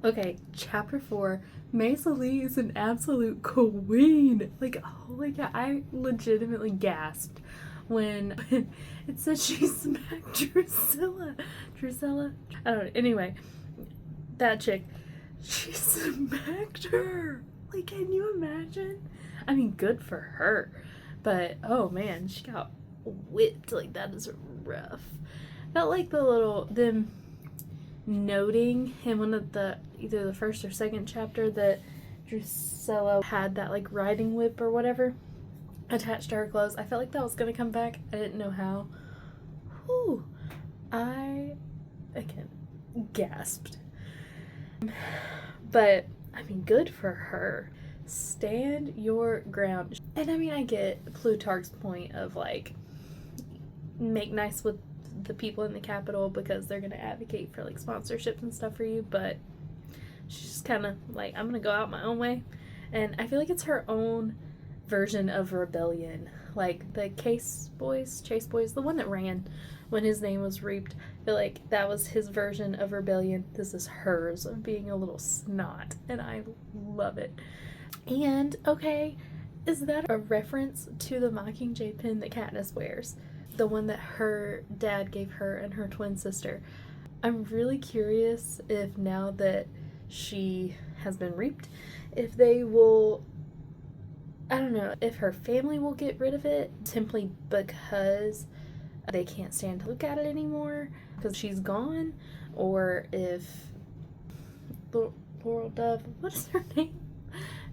Okay, chapter 4. Maisie is an absolute queen. Like, holy cow, I legitimately gasped when it said she smacked Drusilla. Drusilla? I don't know. Anyway, that chick, she smacked her. Like, can you imagine? I mean, good for her. But, oh man, she got whipped. Like, that is rough. Felt like them noting in one of the either the first or second chapter that Drusilla had that like riding whip or whatever attached to her clothes. I felt like that was gonna come back. I didn't know how. Whew. I again gasped. But I mean, good for her. Stand your ground. And I mean, I get Plutarch's point of like make nice with the people in the capital because they're gonna advocate for like sponsorships and stuff for you, but she's just kind of like, I'm gonna go out my own way. And I feel like it's her own version of rebellion. Like the Chase Boys, the one that ran when his name was reaped, I feel like that was his version of rebellion. This is hers of being a little snot, and I love it. And okay, is that a reference to the Mockingjay pin that Katniss wears? The one that her dad gave her and her twin sister. I'm really curious if now that she has been reaped, if they will, I don't know, if her family will get rid of it simply because they can't stand to look at it anymore because she's gone, or if Laurel Dove, what is her name?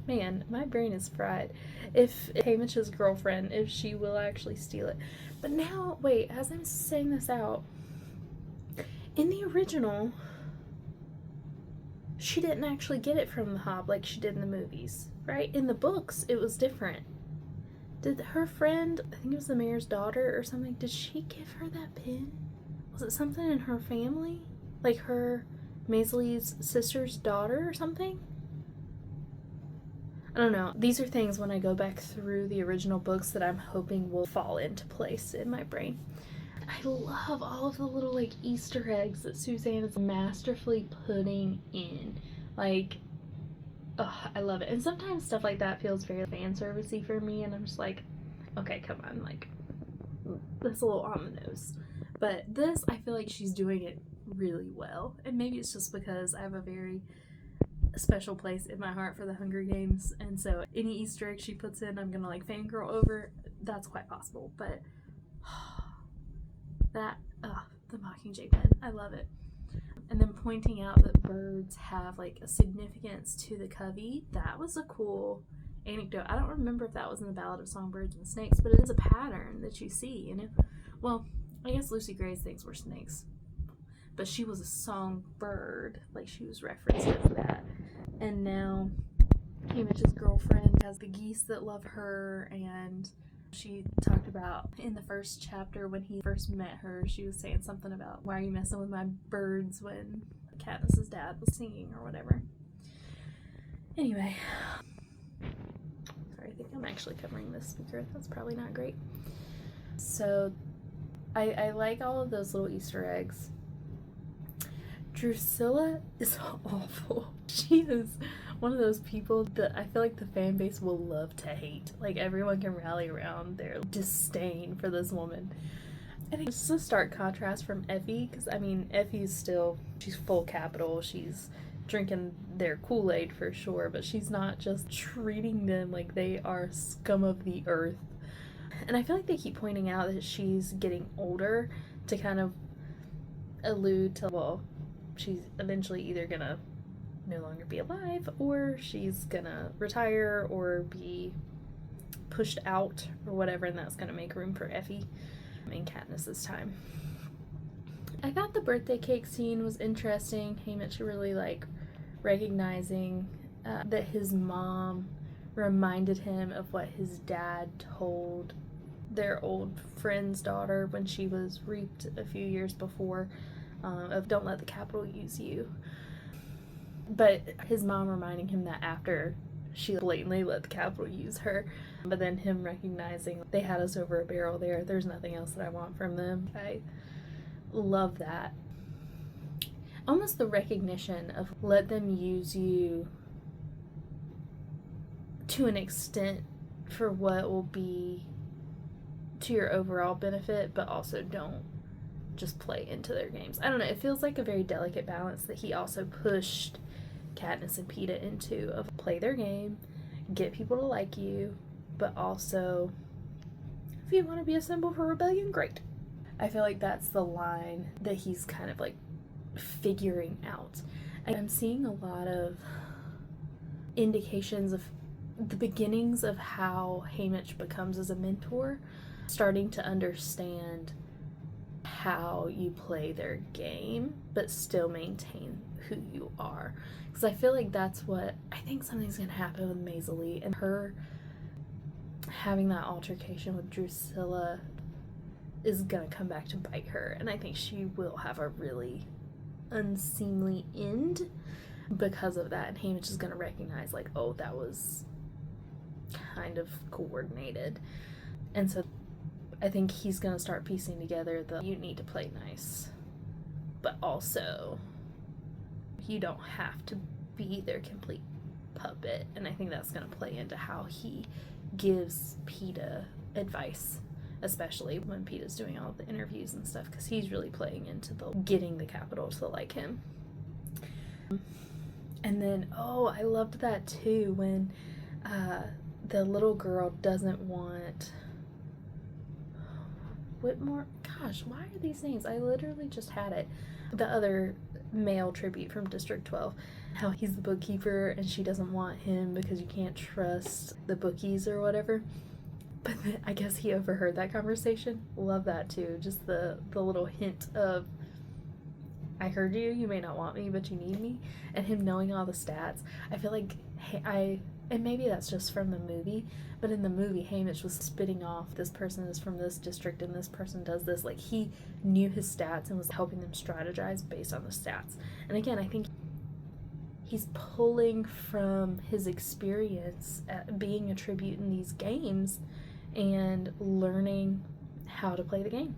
Man, my brain is fried. If Haymitch's girlfriend, if she will actually steal it. But now, wait, as I'm saying this out, in the original, she didn't actually get it from the Hob like she did in the movies, right? In the books, it was different. Did her friend, I think it was the mayor's daughter or something, did she give her that pin? Was it something in her family? Like her, Maisley's sister's daughter or something? I don't know. These are things when I go back through the original books that I'm hoping will fall into place in my brain. I love all of the little like Easter eggs that Suzanne is masterfully putting in. Like, I love it. And sometimes stuff like that feels very fan servicey for me, and I'm just like, okay, come on, like that's a little on the nose. But this, I feel like she's doing it really well, and maybe it's just because I have a very special place in my heart for the Hunger Games, and so any Easter egg she puts in, I'm gonna like fangirl over. That's quite possible, but that the Mockingjay pen, I love it. And then pointing out that birds have like a significance to the covey, that was a cool anecdote. I don't remember if that was in the Ballad of Songbirds and Snakes, but it is a pattern that you see. And if, well, I guess Lucy Gray's things were snakes, but she was a songbird, like she was referenced as that. And now Haymitch's girlfriend has the geese that love her, and she talked about in the first chapter when he first met her, she was saying something about, why are you messing with my birds, when Katniss's dad was singing or whatever. Anyway, sorry, I think I'm actually covering this speaker. That's probably not great. So I like all of those little Easter eggs. Drusilla is awful. She is one of those people that I feel like the fan base will love to hate. Like everyone can rally around their disdain for this woman. I think it's a stark contrast from Effie, because I mean, Effie's still, she's full capital. She's drinking their Kool-Aid for sure, but she's not just treating them like they are scum of the earth. And I feel like they keep pointing out that she's getting older to kind of allude to, well, she's eventually either gonna no longer be alive, or she's gonna retire or be pushed out or whatever, and that's gonna make room for Effie in Katniss's time. I thought the birthday cake scene was interesting. Haymitch really like recognizing that his mom reminded him of what his dad told their old friend's daughter when she was reaped a few years before, of don't let the capital use you. But his mom reminding him that after she blatantly let the capital use her, but then him recognizing they had us over a barrel there, there's nothing else that I want from them. I love that. almost the recognition of let them use you to an extent for what will be to your overall benefit, but also don't just play into their games. I don't know, it feels like a very delicate balance that he also pushed Katniss and Peeta into, of play their game, get people to like you, but also if you want to be a symbol for rebellion, great. I feel like that's the line that he's kind of like figuring out. I'm seeing a lot of indications of the beginnings of how Haymitch becomes as a mentor, starting to understand how you play their game but still maintain who you are. Because I feel like that's what I think something's gonna happen with Maisie and her having that altercation with Drusilla is gonna come back to bite her, and I think she will have a really unseemly end because of that, and Haymitch is gonna recognize like, oh, that was kind of coordinated. And so I think he's gonna start piecing together the you need to play nice, but also you don't have to be their complete puppet. And I think that's gonna play into how he gives Peeta advice, especially when Peeta's doing all the interviews and stuff, because he's really playing into the getting the Capitol to like him. And then, oh, I loved that too when the little girl doesn't want Whitmore. Gosh, why are these names? I literally just had it. The other male tribute from District 12. How he's the bookkeeper and she doesn't want him because you can't trust the bookies or whatever. But then I guess he overheard that conversation. Love that too. Just the little hint of, I heard you, you may not want me, but you need me. And him knowing all the stats. I feel like, and maybe that's just from the movie, but in the movie, Haymitch was spitting off, this person is from this district and this person does this. Like, he knew his stats and was helping them strategize based on the stats. And again, I think he's pulling from his experience at being a tribute in these games and learning how to play the game.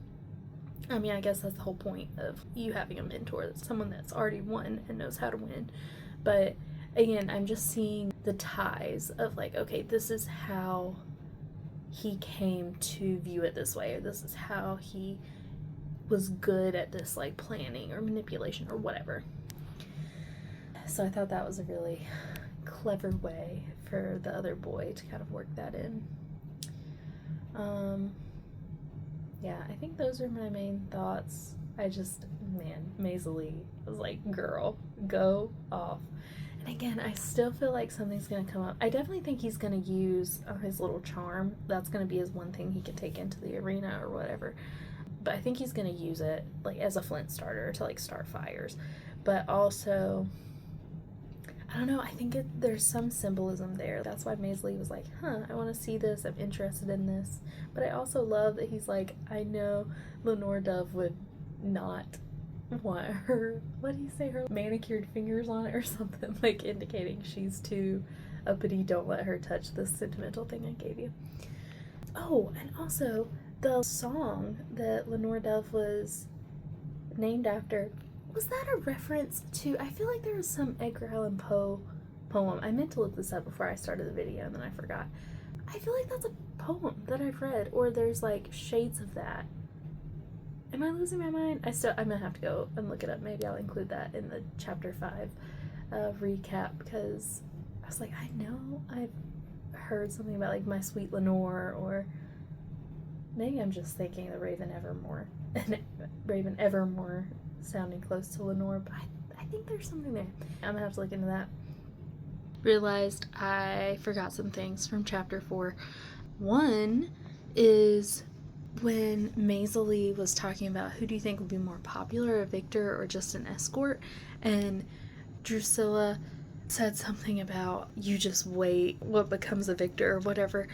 I mean, I guess that's the whole point of you having a mentor, that's someone that's already won and knows how to win. But again, I'm just seeing the ties of like, okay, this is how he came to view it this way, or this is how he was good at this like planning or manipulation or whatever. So I thought that was a really clever way for the other boy to kind of work that in. Yeah, I think those are my main thoughts. Maisie was like, girl, go off. And again, I still feel like something's going to come up. I definitely think he's going to use his little charm. That's going to be his one thing he can take into the arena or whatever. But I think he's going to use it like as a flint starter to like start fires. But also, I don't know, I think there's some symbolism there. That's why Maisie was like, I want to see this. I'm interested in this. But I also love that he's like, I know Lenore Dove would not want her, what do you say, her manicured fingers on it or something, like indicating she's too uppity. Don't let her touch this sentimental thing I gave you. Oh, and also the song that Lenore Dove was named after, was that a reference to, I feel like there was some Edgar Allan Poe poem. I meant to look this up before I started the video and then I forgot. I feel like that's a poem that I've read, or there's like shades of that. Am I losing my mind? I'm gonna have to go and look it up. Maybe I'll include that in the chapter 5 recap, because I was like, I know I've heard something about like My Sweet Lenore, or maybe I'm just thinking the Raven Evermore, and Raven Evermore sounding close to Lenore, but I think there's something there. I'm gonna have to look into that. Realized I forgot some things from chapter 4. One is when Maisie was talking about who do you think would be more popular, a victor or just an escort, and Drusilla said something about you just wait what becomes a victor or whatever.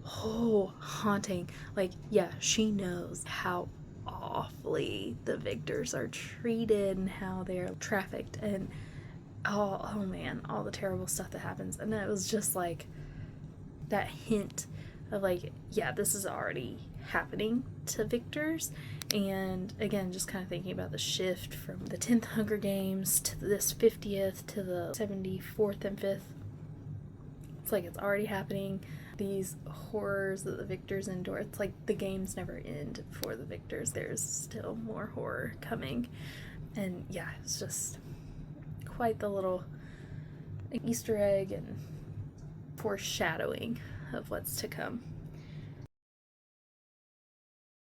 Oh, haunting. Like, yeah, she knows how awfully the victors are treated and how they're trafficked and oh man, all the terrible stuff that happens. And that was just like that hint of like, yeah, this is already happening to victors. And again, just kind of thinking about the shift from the 10th Hunger Games to this 50th to the 74th and 5th. It's like it's already happening. These horrors that the victors endure, it's like the games never end for the victors. There's still more horror coming. And yeah, it's just quite the little Easter egg and foreshadowing of what's to come.